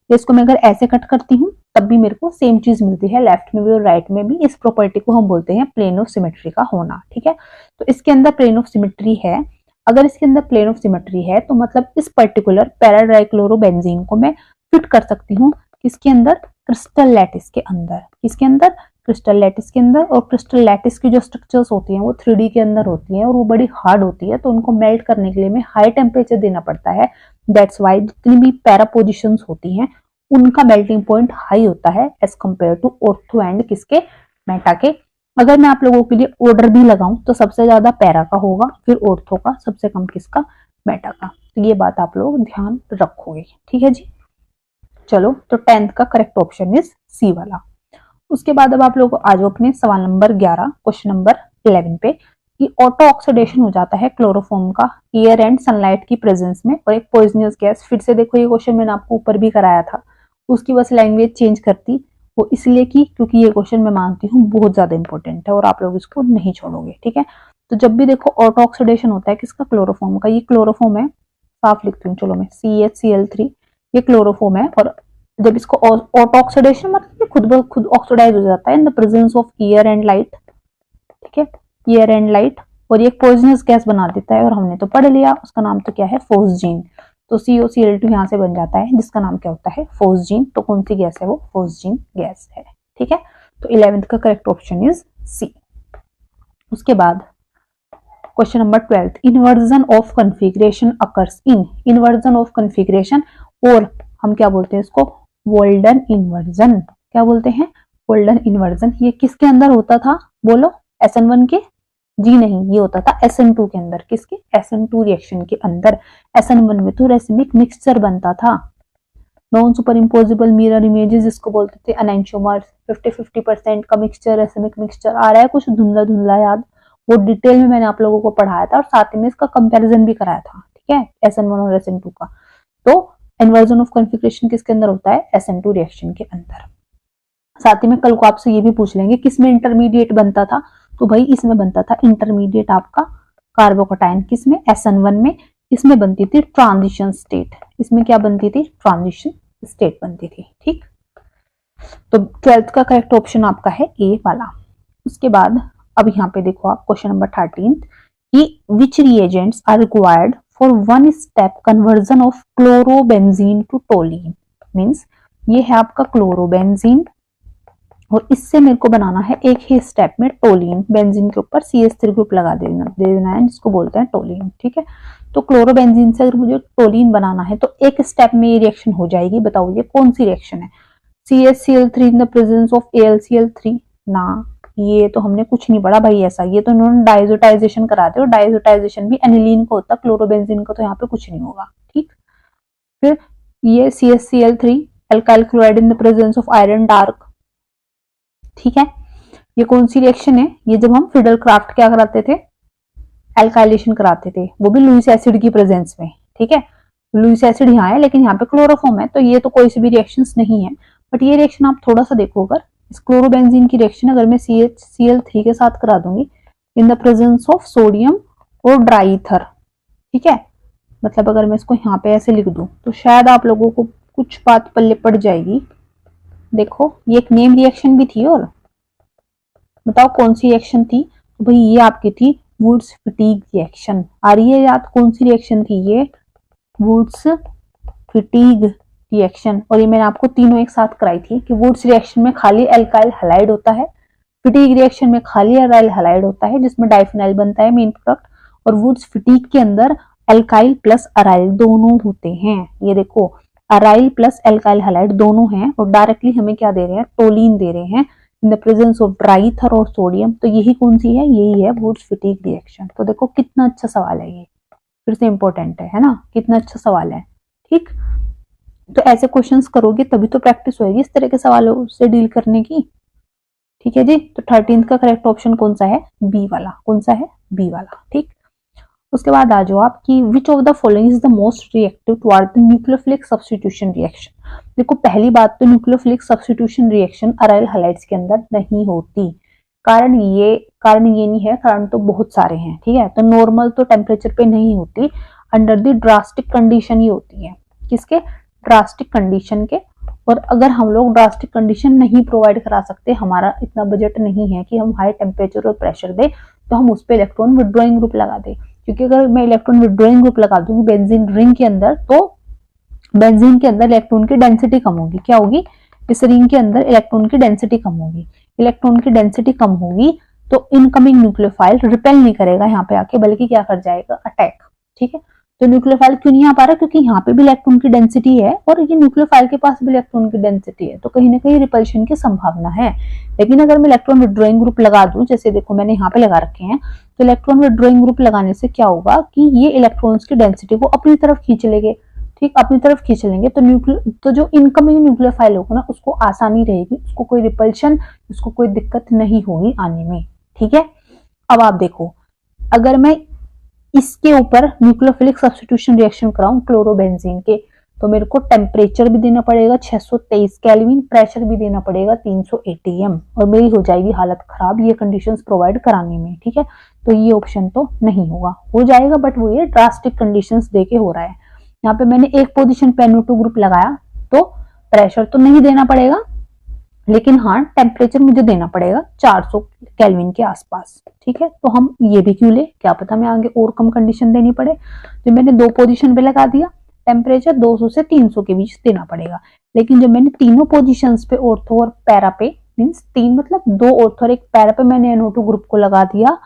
Speaker 1: इसको मैं अगर ऐसे कट करती हूँ तब भी मेरे को सेम चीज मिलती है, लेफ्ट में भी और राइट में भी। इस प्रॉपर्टी को हम बोलते हैं प्लेन ऑफ सिमेट्री का होना, ठीक है। तो इसके अंदर प्लेन ऑफ सिमेट्री है। अगर इसके अंदर प्लेन ऑफ सिमेट्री है तो मतलब इस पर्टिकुलर पैराडाइक्लोरोबेंजीन को मैं फिट कर सकती हूँ किसके अंदर, क्रिस्टल लैटिस के अंदर। किसके अंदर, क्रिस्टल लैटिस के अंदर। और क्रिस्टल लैटिस की जो स्ट्रक्चर्स होती हैं वो 3D के अंदर होती हैं और वो बड़ी हार्ड होती है, तो उनको मेल्ट करने के लिए हमें हाई टेम्परेचर देना पड़ता है। दैट्स वाई जितनी भी पैरा पोजिशंस होती हैं उनका मेल्टिंग पॉइंट हाई होता है as compare to ortho and किसके, मेटा के। अगर मैं आप लोगों के लिए ऑर्डर भी लगाऊं तो सबसे ज्यादा पैरा का होगा, फिर ऑर्थो का, सबसे कम किसका, मेटा का। तो ये बात आप लोग ध्यान रखोगे, ठीक है जी। चलो, तो 10th का करेक्ट ऑप्शन इज सी वाला। उसके बाद अब आप लोग आ जाओ अपने सवाल नंबर 11, क्वेश्चन नंबर 11 पे, कि ऑटो ऑक्सीडेशन हो जाता है क्लोरोफॉर्म का एयर एंड सनलाइट की प्रेजेंस में और एक पॉइजनस गैस। फिर से देखो ये क्वेश्चन मैंने आपको ऊपर भी कराया था, उसकी बस लैंग्वेज चेंज करती, वो इसलिए की क्योंकि ये क्वेश्चन मैं मानती हूँ बहुत ज्यादा इंपॉर्टेंट है और आप लोग इसको नहीं छोड़ोगे, ठीक है। तो जब भी देखो ऑटो ऑक्सीडेशन होता है किसका, क्लोरोफॉर्म का। ये क्लोरोफॉर्म है, साफ लिखती हूँ, चलो मैं CHCl3, ये क्लोरोफॉर्म है। और जब इसको ऑटो ऑक्सीडेशन मतलब ये खुद ब खुद ऑक्सीडाइज हो जाता है in the presence of air and light, ठीक है, एयर एंड लाइट, और ये पॉइजनस गैस बना देता है। और हमने तो पढ़ लिया उसका नाम तो क्या है, फोस्जीन। तो COCl2 यहाँ से बन जाता है जिसका नाम क्या होता है, फोस्जीन। तो कौन सी गैस है वो, फोस्जीन गैस है, ठीक है। तो 11th का करेक्ट ऑप्शन इज सी। उसके बाद question number 12, inversion of configuration occurs in, inversion of configuration, और हम क्या बोलते हैं इसको, वोल्डन इन्वर्जन। क्या बोलते हैं, वोल्डन इन्वर्जन। ये किसके अंदर होता था, बोलो, SN1 के, जी नहीं, ये होता था SN2 के अंदर। किसके, SN2 रिएक्शन के अंदर। SN1 में तो रेसिमिक मिक्सचर बनता था, non super imposable mirror images जिसको बोलते थे, एनेंटियोमर्स, 50-50% का मिक्सचर, रेसिमिक मिक्सचर। आ रहा है कुछ धुंधला धुंधला याद, वो डिटेल में मैंने आप लोगों को पढ़ाया था और साथ में इसका कंपैरिजन भी कराया था, ठीक है, SN1 और SN2 का। तो इन्वर्जन ऑफ कॉन्फ़िगरेशन किसके अंदर होता है, SN2 रिएक्शन के अंदर। साथ ही में कल को आपसे ये भी पूछ लेंगे किसमें इंटरमीडिएट बनता था, तो भाई इसमें बनता था इंटरमीडिएट आपका कार्बोकटाइन, किसमें, SN1 में। इसमें बनती थी ट्रांजिशन स्टेट, इसमें क्या बनती थी, ट्रांजिशन स्टेट बनती थी, ठीक। तो 12th का करेक्ट ऑप्शन आपका है ए वाला। उसके बाद अब यहाँ पे देखो आप क्वेश्चन नंबर 13 कि which reagents are required for one step conversion of chlorobenzene to toluene. Means ये है आपका क्लोरोबेंजीन और इससे मेरे को बनाना है एक ही स्टेप में टोलीन। बेंजीन के ऊपर CH3 ग्रुप लगा देना है जिसको बोलते हैं टोलीन, ठीक है। तो क्लोरोबेंजीन से अगर मुझे टोलीन बनाना है तो एक स्टेप में ये रिएक्शन हो जाएगी। बताओ ये कौन सी रिएक्शन है, CHCl3 in the presence of AlCl3 ना, ये तो हमने कुछ नहीं पढ़ा भाई ऐसा। ये तो इन्होंने डाइजोटाइजेशन कराते और डाइजोटाइजेशन भी एनिलीन को होता, क्लोरोबेंजीन को तो यहाँ पे कुछ नहीं होगा, ठीक। फिर ये CHCl3 alkyl chloride in the presence of iron dark, ठीक है। ये कौन सी रिएक्शन है, ये जब हम फिडल क्राफ्ट क्या कराते थे, एल्काइलेशन कराते थे, वो भी लुइस एसिड की प्रेजेंस में, ठीक है। लुइस एसिड यहाँ है लेकिन यहाँ पे क्लोरोफॉर्म है, तो ये तो कोई सी भी रिएक्शंस नहीं है। बट ये रिएक्शन आप थोड़ा सा देखो, अगर इस क्लोरोबेंजीन की रिएक्शन अगर मैं CHCl3 के साथ करा दूंगी in the presence of sodium और ड्राई ईथर, ठीक है। मतलब अगर मैं इसको यहाँ पे ऐसे लिख दूं तो शायद आप लोगों को कुछ बात पल्ले पड़ जाएगी। देखो ये एक नेम रिएक्शन भी थी, और बताओ कौन सी रिएक्शन थी, तो भाई ये आपकी थी वुड्स फिटीग रिएक्शन। आ रही है याद, कौन सी रिएक्शन थी ये, वुड्स फिटीग रिएक्शन। और ये मैंने आपको तीनों एक साथ कराई थी कि वुड्स रिएक्शन में खाली एल्काइल हैलाइड होता है, फिटीग रिएक्शन में खाली अराइल हैलाइड होता है जिसमें डाइफिनाइल बनता है मेन प्रोडक्ट, और वुड्स फिटीग के अंदर एल्काइल प्लस अराइल दोनों होते हैं। ये देखो अराइल प्लस एल्काइल हैलाइड दोनों हैं और डायरेक्टली हमें क्या दे रहे हैं, टोलीन दे रहे हैं in the presence of dry ether और सोडियम। तो यही कौन सी है, यही है वुड्स फिटीग रिएक्शन। तो देखो कितना अच्छा सवाल है ये, फिर से इंपॉर्टेंट है ना, कितना अच्छा सवाल है, ठीक, तो ऐसे क्वेश्चंस करोगे तभी तो प्रैक्टिस होगी इस तरह के सवालों से डील करने की। ठीक है जी, तो 13th का करेक्ट ऑप्शन कौन सा है? बी वाला। कौन सा है? बी वाला। ठीक, उसके बाद आ जाओ आप कि which of the following is the most reactive toward the nucleophilic substitution reaction. देखो पहली बात तो nucleophilic substitution reaction aryl halides के अंदर नहीं होती। कारण ये नहीं है, कारण तो बहुत सारे हैं। ठीक है, तो नॉर्मल तो टेम्परेचर पे नहीं होती, अंडर द ड्रास्टिक कंडीशन ही होती है। किसके? ड्रास्टिक कंडीशन के। और अगर हम लोग ड्रास्टिक कंडीशन नहीं प्रोवाइड करा सकते, हमारा इतना बजट नहीं है कि हम हाई टेम्परेचर और प्रेशर दे, तो हम उस पर इलेक्ट्रॉन विड्रॉइंग ग्रुप लगा दे। क्योंकि अगर मैं इलेक्ट्रॉन विड्रॉइंग ग्रुप लगा दूंगी बेंजीन रिंग के अंदर, तो बेंजीन के अंदर इलेक्ट्रॉन की डेंसिटी कम होगी। क्या होगी? इस रिंग के अंदर इलेक्ट्रॉन की डेंसिटी कम होगी। इलेक्ट्रॉन की डेंसिटी कम होगी तो इनकमिंग न्यूक्लियोफाइल रिपेल नहीं करेगा यहाँ पे आके, बल्कि क्या कर जाएगा? अटैक। ठीक है, तो न्यूक्लियोफाइल क्यों नहीं आ पा रहा? क्योंकि यहाँ पे भी इलेक्ट्रॉन की डेंसिटी है और ये न्यूक्लियोफाइल के पास भी इलेक्ट्रॉन की डेंसिटी है, तो कहीं ना कहीं रिपल्शन की संभावना है। लेकिन अगर मैं इलेक्ट्रॉन विड्रॉइंग ग्रुप लगा दूं, जैसे देखो मैंने यहाँ पे लगा रखे हैं, तो इलेक्ट्रॉन विड्रॉइंग ग्रुप लगाने से क्या होगा कि ये इलेक्ट्रॉन्स की डेंसिटी को अपनी तरफ खींच लेंगे। ठीक, अपनी तरफ खींच लेंगे तो जो इनकमिंग न्यूक्लियोफाइल होगा ना, उसको आसानी रहेगी, उसको कोई रिपल्शन, उसको कोई दिक्कत नहीं होगी आने में। ठीक है, अब आप देखो, अगर मैं इसके ऊपर न्यूक्लियोफिलिक सब्स्टिट्यूशन रिएक्शन कराऊं क्लोरोबेंजीन के, तो मेरे को टेम्परेचर भी देना पड़ेगा 623 केल्विन, प्रेशर भी देना पड़ेगा 300 एटीएम, और मेरी हो जाएगी हालत खराब ये कंडीशंस प्रोवाइड कराने में। ठीक है, तो ये ऑप्शन तो नहीं होगा। हो जाएगा बट वो ये ड्रास्टिक कंडीशंस देके हो रहा है। यहाँ पे मैंने एक पोजीशन पे NO2 ग्रुप लगाया, तो प्रेशर तो नहीं देना पड़ेगा, लेकिन हाँ टेम्परेचर मुझे देना पड़ेगा 400 केल्विन के आसपास। ठीक है, तो हम ये भी क्यों ले, क्या पता मैं आगे और कम कंडीशन देनी पड़े। तो मैंने दो पोजीशन पे लगा दिया, टेम्परेचर 200 से 300 के बीच देना पड़ेगा। लेकिन जब मैंने तीनों पोजीशंस पे ऑर्थो और पैरा पे, मींस तीन मतलब दो ऑर्थो और एक पैरा पे मैंने NO2 ग्रुप को लगा दिया,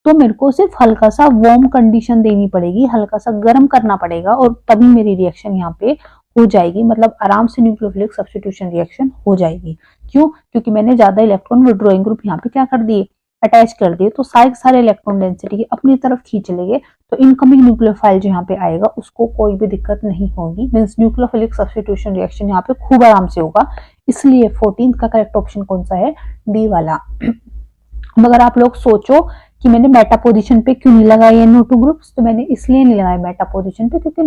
Speaker 1: तो मेरे को सिर्फ हल्का सा वार्म कंडीशन देनी पड़ेगी, हल्का सा गर्म करना पड़ेगा, और तभी मेरी रिएक्शन यहाँ पे हो जाएगी, मतलब आराम से न्यूक्लियोफिलिक सब्स्टिट्यूशन रिएक्शन हो जाएगी। क्यों? क्योंकि मैंने ज्यादा इलेक्ट्रॉन विड्रॉइंग ग्रुप यहाँ पे क्या कर दिए? अटैच कर दिए, तो सारे इलेक्ट्रॉन डेंसिटी अपनी तरफ खींच लेंगे, तो इनकमिंग न्यूक्लियोफाइल जो यहाँ पे आएगा उसको कोई भी दिक्कत नहीं होगी। मींस न्यूक्लियोफिलिक सब्स्टिट्यूशन रिएक्शन यहाँ पे खूब आराम से होगा। इसलिए 14th का करेक्ट ऑप्शन कौन सा है? डी वाला। मगर आप लोग सोचो कि मैंने मेटा पोजीशन पे क्यों नहीं लगाई NO2 ग्रुप्स, तो मैंने इसलिए नहीं लगाया मेटा पोजीशन पे क्योंकि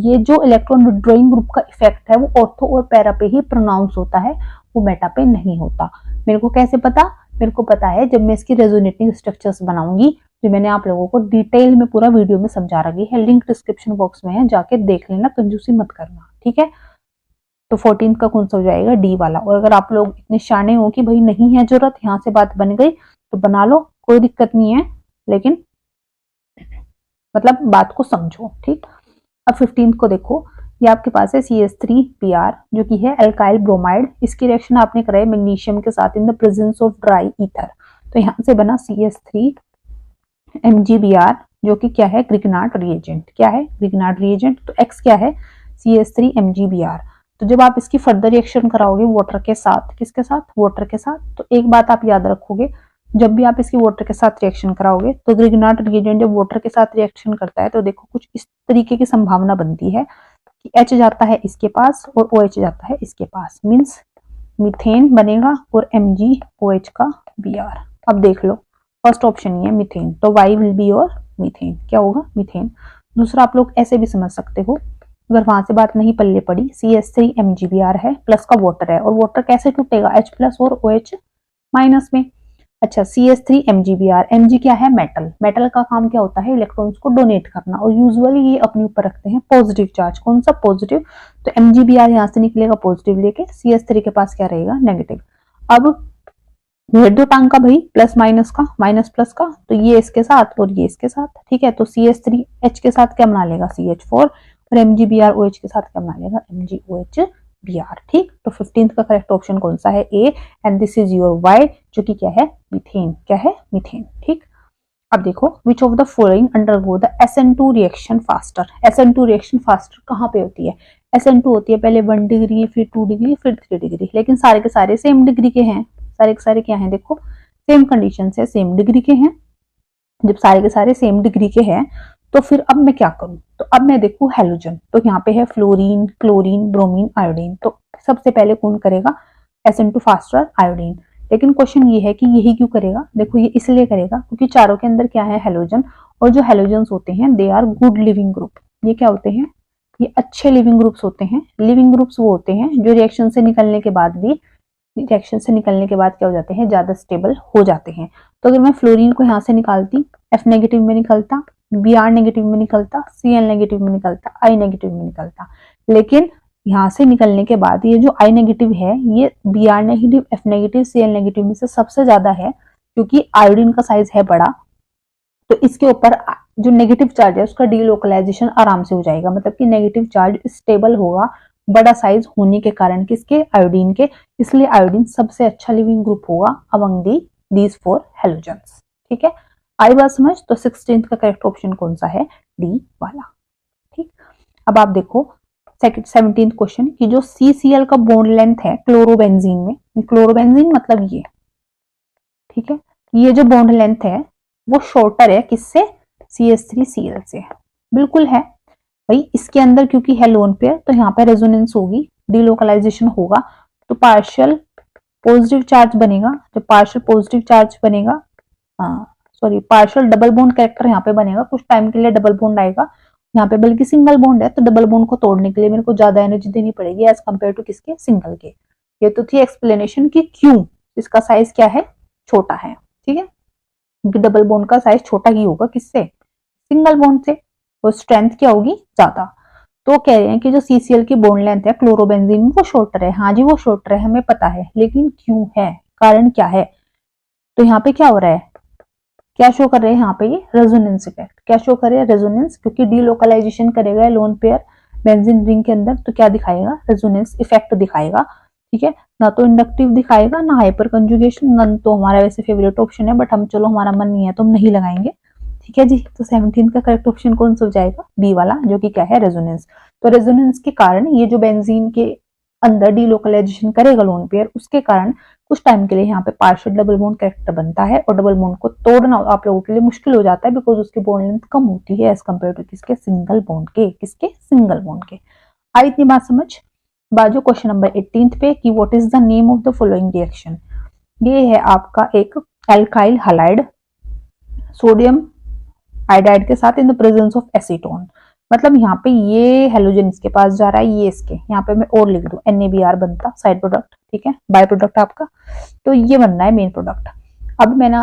Speaker 1: ये जो इलेक्ट्रॉन विड्रॉइंग ग्रुप का इफेक्ट है वो ऑर्थो और पैरा पे ही प्रोनाउंस होता है, वो मेटा पे नहीं होता। मेरे को कैसे पता? मेरे को पता है जब मैं इसकी रेजोनेटिंग स्ट्रक्चर्स बनाऊंगी, तो मैंने आप लोगों को डिटेल में पूरा वीडियो में समझा रखी है, लिंक डिस्क्रिप्शन बॉक्स में है, जाके देख लेना, कंजूसी मत करना। ठीक है, तो 14th का कौन सा हो जाएगा? डी वाला। और अगर आप लोग इतने शाने हो कि भाई नहीं है जरूरत, यहाँ से बात बन गई तो बना लो, कोई दिक्कत नहीं है, लेकिन मतलब बात को समझो। ठीक, अब 15th को देखो, ये आपके पास है CH3Br जो कि है एल्काइल ब्रोमाइड। इसकी रिएक्शन आपने कराई मैग्नीशियम के साथ in the presence of dry ether, तो यहाँ से बना CH3MgBr जो कि क्या है? Grignard reagent. क्या है? Grignard reagent. तो X क्या है? CH3MgBr। तो जब आप इसकी फर्दर रिएक्शन कराओगे वाटर के साथ, किसके साथ? वाटर के साथ, तो एक बात आप याद रखोगे, जब भी आप इसकी वाटर के साथ रिएक्शन कराओगे, तो ग्रिग्नार्ड रिएजेंट जब वाटर के साथ रिएक्शन करता है, तो देखो कुछ इस तरीके की संभावना बनती है कि H जाता है इसके पास और OH जाता है इसके पास, मींस मीथेन बनेगा और MgOH का Br। अब देख लो, फर्स्ट ऑप्शन ही है मीथेन, तो Y विल बी और मीथेन। क्या होगा? मीथेन। दूसरा आप लोग ऐसे भी समझ सकते हो, अगर वहां से बात नहीं पल्ले पड़ी, CH3MgBr है, प्लस का वाटर है, और वाटर कैसे टूटेगा? H प्लस और OH माइनस में। अच्छा, CH3MgBr, Mg क्या है? मेटल। मेटल का काम क्या होता है? इलेक्ट्रॉन्स को डोनेट करना, और यूजुअली ये अपने ऊपर रखते हैं पॉजिटिव चार्ज। कौन सा? पॉजिटिव। तो MgBr यहाँ से निकलेगा पॉजिटिव लेके, CH3 के पास क्या रहेगा? नेगेटिव। अब भेड़ दो टांग का भाई, प्लस माइनस का, माइनस प्लस का, तो ये इसके साथ और ये इसके साथ। ठीक है, तो CH3H के साथ क्या बना लेगा? CH4, और MgBr OH के साथ क्या बना लेगा? MgOH Br। ठीक, तो 15th का करेक्ट ऑप्शन कौन सा है? A, and this is your Y जो कि क्या है? मीथेन। क्या है? मीथेन। ठीक, अब देखो, विच of the following undergo the SN2 reaction faster. SN2 reaction faster कहाँ पे होती है? SN2 होती है पहले 1 डिग्री, फिर 2 डिग्री, फिर 3 डिग्री, लेकिन सारे के सारे सेम डिग्री के हैं। सारे के सारे क्या हैं? देखो सेम कंडीशन से सेम डिग्री के हैं। जब सारे के सारे सेम डिग्री के हैं, तो फिर अब मैं क्या करूं, तो अब मैं देखूं हैलोजन, तो यहाँ पे है फ्लोरीन, क्लोरीन, ब्रोमीन, आयोडीन, तो सबसे पहले कौन करेगा, SN2 फास्टर आयोडीन। लेकिन क्वेश्चन ये है कि यही क्यों करेगा, देखो ये इसलिए करेगा क्योंकि चारों के अंदर क्या है, हैलोजन, और जो हैलोजन्स होते हैं they are good living group. ये क्या होते हैं, ये अच्छे लिविंग ग्रुप्स होते हैं। लिविंग ग्रुप्स वो होते हैं जो रिएक्शन से निकलने के बाद क्या हो जाते हैं, ज्यादा स्टेबल हो जाते हैं। तो अगर मैं फ्लोरीन को यहाँ से निकालती, F नेगेटिव में निकलता, Br नेगेटिव में निकलता, Cl नेगेटिव में निकलता, I नेगेटिव में निकलता, लेकिन यहाँ से निकलने के बाद ये जो I नेगेटिव है ये Br negative, F negative, Cl negative में से सबसे ज्यादा है, क्योंकि आयोडीन का साइज है बड़ा, तो इसके ऊपर जो नेगेटिव चार्ज है उसका डीलोकलाइजेशन आराम से हो जाएगा, मतलब कि नेगेटिव चार्ज स्टेबल होगा बड़ा साइज होने के कारण, किसके, आयोडीन के। इसलिए आयोडीन सबसे अच्छा लिविंग ग्रुप होगा अमंग दीज 4 हैलोजेंस। ठीक है, आई बात समझ। तो 16th का करेक्ट ऑप्शन कौन सा है, डी वाला। ठीक, अब आप देखो 17th क्वेश्चन की जो CCl का बॉन्ड लेंथ है क्लोरोबेंजीन में, क्लोरोबेंजीन मतलब ये, ठीक है, ये जो बॉन्ड लेंथ है वो शॉर्टर है किससे, CH3Cl से, बिल्कुल है भाई। इसके अंदर क्योंकि है लोन पेयर तो यहाँ पे रेजोनेंस होगी, डीलोकलाइजेशन होगा, तो पार्शियल पॉजिटिव चार्ज बनेगा। जब पार्शियल पॉजिटिव चार्ज बनेगा, पार्शियल डबल बॉन्ड कैरेक्टर यहाँ पे बनेगा, कुछ टाइम के लिए डबल बॉन्ड आएगा यहाँ पे, बल्कि सिंगल बॉन्ड है तो डबल बॉन्ड को तोड़ने के लिए मेरे को ज्यादा एनर्जी देनी पड़ेगी एज कम्पेयर टू किसके, सिंगल के। ये तो थी एक्सप्लेनेशन कि क्यों इसका साइज क्या है, छोटा है। ठीक है, क्योंकि डबल बॉन्ड का साइज छोटा ही होगा किससे, सिंगल बॉन्ड से, और स्ट्रेंथ क्या होगी, ज्यादा। तो कह रहे हैं कि जो CCl की बॉन्ड लेंथ है क्लोरोबेंजीन में वो शॉर्टर है। हाँ जी वो शॉर्टर है, हमें पता है, लेकिन क्यों है, कारण क्या है। तो यहाँ पे क्या हो रहा है, क्या शो कर रहे हैं यहाँ पे, ये रेजोनेंस इफेक्ट। क्या शो कर रहे हैं, रेजोनेंस, क्योंकि डीलोकलाइजेशन करेगा लोन पेयर बेंजीन रिंग के अंदर, तो क्या दिखाएगा, रेजोनेंस इफेक्ट दिखाएगा। ठीक है, ना तो इंडक्टिव दिखाएगा ना हाइपर कंजुगेशन, नन तो हमारा वैसे फेवरेट ऑप्शन है, बट हम चलो हमारा मन नहीं है तो हम नहीं लगाएंगे। ठीक है जी, तो 17 का करेक्ट ऑप्शन कौन सा हो जाएगा, बी वाला, जो कि क्या है, रेजोनेंस। तो रेजोनेंस के कारण ये जो बेंजीन के अंदर डीलोकलाइजेशन करेगा लोन पेयर, उसके कारण कुछ टाइम के लिए यहाँ पे पार्शियल डबल बॉन्ड कैरेक्टर बनता है, और डबल बॉन्ड को तोड़ना आप लोगों के लिए मुश्किल हो जाता है, बिकॉज उसकी बॉन्ड लेंथ कम होती है एज कम्पेयर टू किसके, सिंगल बॉन्ड के, किसके, सिंगल बॉन्ड के। आई इतनी बात समझ। बाजू क्वेश्चन नंबर 18 पे कि what is the name of the following reaction. ये है आपका एक एल्काइल हलाइड सोडियम आयोडाइड के साथ in the presence of acetone. मतलब यहाँ पे ये हेलोजन इसके पास जा रहा है, ये इसके, यहाँ पे मैं और लिख दूं NaBr बनता साइड प्रोडक्ट, ठीक है, बाय प्रोडक्ट आपका। तो ये बनना है मेन प्रोडक्ट। अब मैंने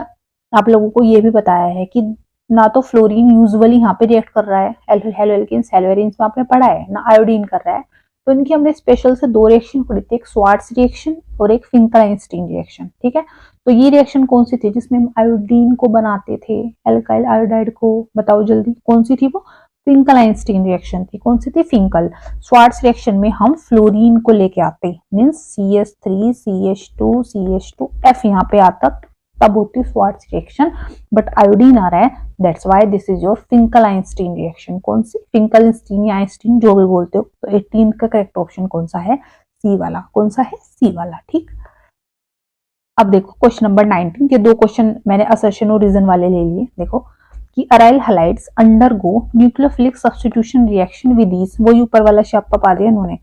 Speaker 1: आप लोगों को ये भी बताया है कि ना तो फ्लोरीन यूजुअली यहाँ पे रिएक्ट कर रहा है हेलोएल्केन्स हेलोएरिन्स में आपने पढ़ा है ना, आयोडीन कर रहा है। तो इनकी हमने स्पेशल से 2 रिएक्शन पढ़ी थी, एक स्वार्ट्स रिएक्शन और एक फिंकल-आइंस्टीन रिएक्शन। ठीक है, तो ये रिएक्शन कौन सी थी जिसमें हम आयोडीन को बनाते थे एल्काइल आयोडाइड को, बताओ जल्दी कौन सी थी वो, फिंकल-आइंस्टीन रिएक्शन थी। कौन सी थी, फिंकल। स्वार्ट्स रिएक्शन में हम फ्लोरीन को लेके आते, मींस CH3 CH2 CH2F यहाँ पे आता, तब होती स्वार्ट्स रिएक्शन, बट आयोडीन आ रहा है, that's why this is your Finkel-Einstein reaction. कौन सी, फिंकल-आइंस्टीन या आइंस्टीन जो भी बोलते हो। तो 18 का करेक्ट ऑप्शन कौन सा है, सी वाला। कौन सा है, सी वाला। ठीक, अब देखो क्वेश्चन नंबर 19 के 2 क्वेश्चन मैंने असर्शन और रीजन वाले ले लिए। देखो कि aryl halides undergo nucleophilic substitution reaction with these, वही ऊपर वाला शापा पा दिया इन्होंने।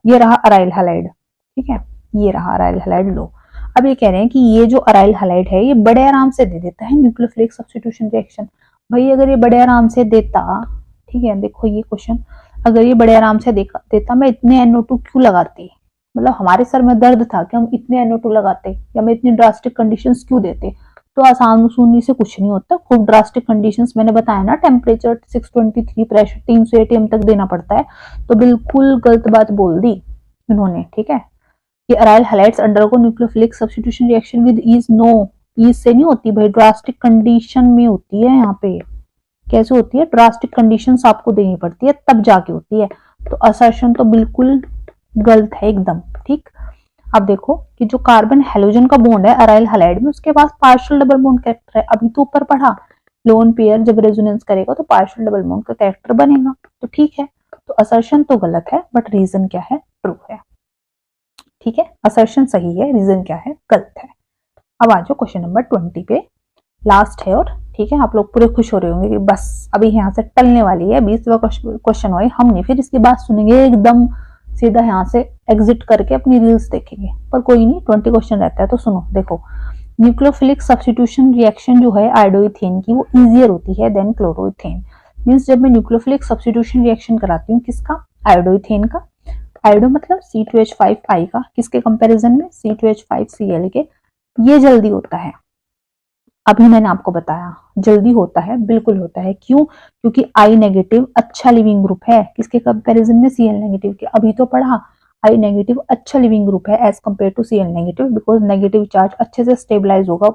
Speaker 1: ये रहा अराइल हैलाइड, ठीक है, ये रहा अराइल हैलाइड लो। अब ये कह रहे हैं कि ये जो अराइल हैलाइड है ये बड़े आराम से दे देता है न्यूक्लियोफिलिक सब्स्टिट्यूशन रिएक्शन। भाई अगर ये बड़े आराम से देता, ठीक है, देखो ये क्वेश्चन, अगर ये बड़े आराम से देता मैं इतने NO2 क्यों लगाती, मतलब हमारे सर में दर्द था कि हम इतने NO2 लगाते या मैं इतनी ड्रास्टिक कंडीशंस क्यों देते। तो आसान सुनने से कुछ नहीं होता, खूब ड्रास्टिक कंडीशंस मैंने बताया ना, टेम्परेचर 623, प्रेशर 300 ATM तक देना पड़ता है। तो बिल्कुल गलत बात बोल दी इन्होंने। ठीक है, कि aryl halides undergo nucleophilic substitution reaction with ease, no, ease से नहीं होती भाई, ड्रास्टिक कंडीशन में होती है। यहाँ पे कैसे होती है, ड्रास्टिक कंडीशंस आपको देनी पड़ती है तब जाके होती है। तो असर्शन तो बिल्कुल गलत है एकदम। ठीक, अब देखो कि जो कार्बन हेलोजन का बॉन्ड है अराइल हैलाइड में, उसके पास पार्शियल डबल बॉन्ड कैरेक्टर है। अभी तो ऊपर पढ़ा लोन पेयर जब रेजोनेंस करेगा तो पार्शियल डबल बॉन्ड का कैरेक्टर बनेगा। तो ठीक है, तो असर्शन तो गलत है बट रीजन क्या है, ट्रू है। ठीक है, असर्शन सही है, रीजन क्या है, गलत है। अब आ जाओ क्वेश्चन नंबर 20 पे, लास्ट है और ठीक है, आप लोग पूरे खुश हो रहे होंगे कि बस अभी यहाँ से टलने वाली है, 20वां क्वेश्चन हुआ, हम नहीं फिर इसकी बात सुनेंगे, एकदम सीधा यहाँ से एग्जिट करके अपनी रील्स देखेंगे। पर कोई नहीं, 20 क्वेश्चन रहता है तो सुनो। देखो, न्यूक्लियोफिलिक सब्स्टिट्यूशन रिएक्शन जो है आयोडोइथेन की, वो इजियर होती है देन क्लोरोइथेन। मींस जब मैं न्यूक्लियोफिलिक सब्स्टिट्यूशन रिएक्शन कराती हूँ, किसका? आयोडोइथेन का। आयोडो मतलब C2H5I का, किसके कंपैरिजन में? C2H5Cl के। ये जल्दी होता है, अभी मैंने आपको बताया जल्दी होता है, बिल्कुल होता है। क्यों? क्योंकि I नेगेटिव अच्छा लिविंग ग्रुप है, किसके कंपैरिजन में? Cl नेगेटिव के। अभी तो पढ़ा, I नेगेटिव अच्छा लिविंग ग्रुप है as compare to Cl negative, because negative charge अच्छे से स्टेबलाइज होगा,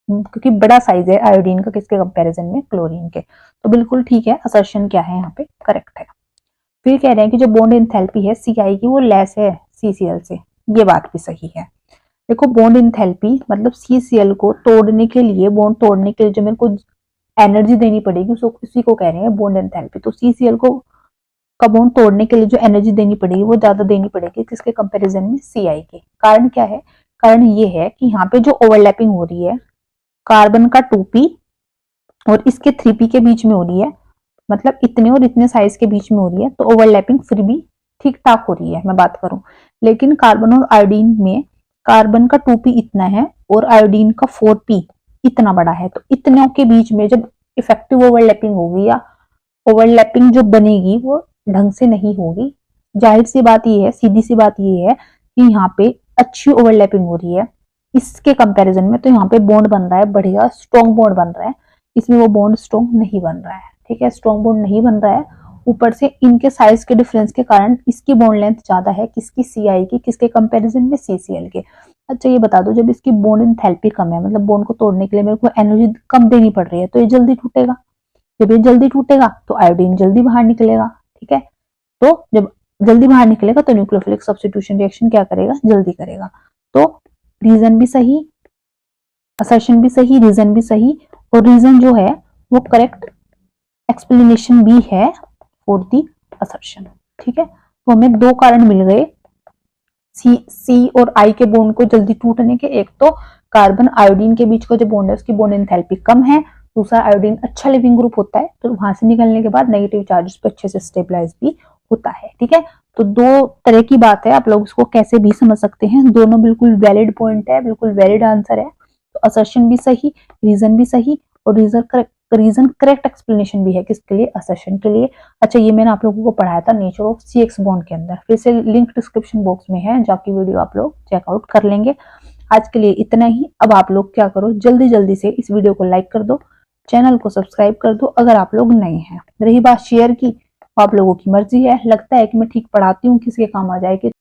Speaker 1: क्योंकि बड़ा साइज है आयोडीन का, किसके कंपैरिजन में? क्लोरीन के। तो बिल्कुल ठीक है, असर्शन क्या है यहाँ पे? करेक्ट है। फिर कह रहे हैं कि जो बॉन्ड एंथैल्पी है Ci की, वो लेस है CCl से। ये बात भी सही है। देखो, बॉन्ड एंथैल्पी मतलब CCl को तोड़ने के लिए, बॉन्ड तोड़ने के लिए जो मेरे को एनर्जी देनी पड़ेगी, उसी को कह रहे हैं बॉन्ड एंथैल्पी। तो CCl को का बॉन्ड तोड़ने के लिए जो एनर्जी देनी पड़ेगी, वो ज्यादा देनी पड़ेगी किसके कंपैरिजन में? Ci के। कारण क्या है? कारण ये है कि यहाँ पे जो ओवरलैपिंग हो रही है कार्बन का 2p और इसके 3p के बीच में हो रही है, मतलब इतने और इतने साइज के बीच में हो रही है, तो ओवरलैपिंग फिर भी ठीक ठाक हो रही है, मैं बात करूं। लेकिन कार्बन और आयोडीन में कार्बन का 2p इतना है और आयोडीन का 4p इतना बड़ा है, तो इतनों के बीच में जब इफेक्टिव ओवरलैपिंग होगी या ओवरलैपिंग जो बनेगी वो ढंग से नहीं होगी। जाहिर सी बात ये है, सीधी सी बात ये है कि यहाँ पे अच्छी ओवरलैपिंग हो रही है इसके कंपैरिजन में, तो यहाँ पे बॉन्ड बन रहा है, बढ़िया स्ट्रॉन्ग बॉन्ड बन रहा है। इसमें वो बॉन्ड स्ट्रॉन्ग नहीं बन रहा है, ठीक है, स्ट्रॉन्ग बॉन्ड नहीं बन रहा है। ऊपर से इनके साइज के डिफरेंस के कारण इसकी बॉन्ड लेंथ ज्यादा है, किसकी? Ci की। किसके कंपैरिजन में? CCl के। अच्छा ये बता दो, जब इसकी बॉन्ड एंथैल्पी कम है, मतलब बॉन्ड को तोड़ने के लिए मेरे को एनर्जी कम देनी पड़ रही है, तो ये जल्दी टूटेगा। जब ये जल्दी टूटेगा तो आयोडीन जल्दी बाहर निकलेगा, ठीक है। तो जब जल्दी बाहर निकलेगा तो न्यूक्लियोफिलिक सब्स्टिट्यूशन रिएक्शन क्या करेगा? जल्दी करेगा। तो रीजन भी सही, असर्शन भी सही, रीजन भी सही, और रीजन जो है वो करेक्ट एक्सप्लेनेशन भी है फॉर दी असर्शन, ठीक है। तो हमें दो कारण मिल गए C और I के बॉन्ड को जल्दी टूटने के। एक तो कार्बन आयोडीन के बीच का जो बॉन्ड है उसकी बॉन्ड एंथैल्पी कम है, दूसरा आयोडीन अच्छा लिविंग ग्रुप होता है, तो वहां से निकलने के बाद नेगेटिव चार्जेस पे अच्छे से स्टेबलाइज भी होता है, ठीक है। तो दो तरह की बात है, आप लोग इसको कैसे भी समझ सकते हैं, दोनों बिल्कुल वैलिड पॉइंट है, बिल्कुल वैलिड आंसर है। तो असर्शन भी सही, रीजन भी सही, और रीजन करेक्ट एक्सप्लेनेशन भी है, किसके लिए? असर्शन के लिए। अच्छा ये मैंने आप लोगों को पढ़ाया था नेचर ऑफ CX बॉन्ड के अंदर, फिर से लिंक डिस्क्रिप्शन बॉक्स में है, जाके वीडियो आप लोग चेकआउट कर लेंगे। आज के लिए इतना ही। अब आप लोग क्या करो, जल्दी जल्दी से इस वीडियो को लाइक कर दो, चैनल को सब्सक्राइब कर दो अगर आप लोग नए हैं। रही बात शेयर की, आप लोगों की मर्जी है, लगता है कि मैं ठीक पढ़ाती हूँ, किसके काम आ जाएगी